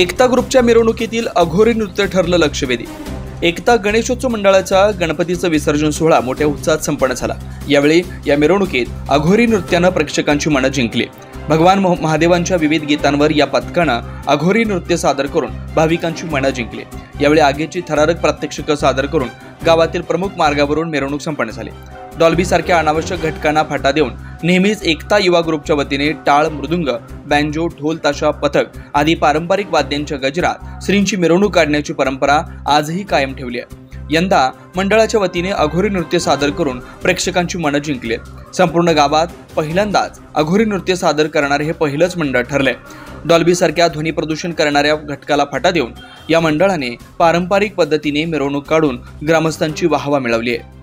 एकता ग्रुपच्या मिरवणुकीतील अघोरी नृत्य ठरलं लक्षवेधी। एकता गणेशोत्सव मंडळाचा गणपतीचं विसर्जन सोहळा मोठ्या उत्साहात संपन्न झाला। यावेळी या मिरवणुकीत अघोरी नृत्यानं प्रेक्षकांची मनं जिंकली। भगवान महादेवांच्या विविध गीतांवर या पथकानं अघोरी नृत्य सादर करून भाविकांची मनं जिंकली। यावेळी आगीची थरारक प्रात्यक्षिकं सादर करून गावातील प्रमुख मार्गावरून मिरवणूक संपन्न झाली। डॉल्बी सारख्या अनावश्यक घटकांना फाटा देऊन नेहमीच एकता युवा ग्रुपच्या वतीने टाळ, मृदुंग, बँजो, ढोल ताशा, पथक आदी पारंपरिक वाद्यांच्या गजरात श्रींची मिरवणूक काढण्याची परंपरा आजही कायम ठेवली आहे। यंदा मंडळाच्या वतीने अघोरी नृत्य सादर करून प्रेक्षकांची मनं जिंकली। संपूर्ण गावात पहिल्यांदाच अघोरी नृत्य सादर करणारे हे पहिलंच मंडळ ठरले। डॉल्बी सारख्या ध्वनी प्रदूषण करणाऱ्या घटकाला फाटा देऊन या मंडळाने पारंपरिक पद्धतीने मिरवणूक काढून ग्रामस्थांची वाहवा मिळवली आहे।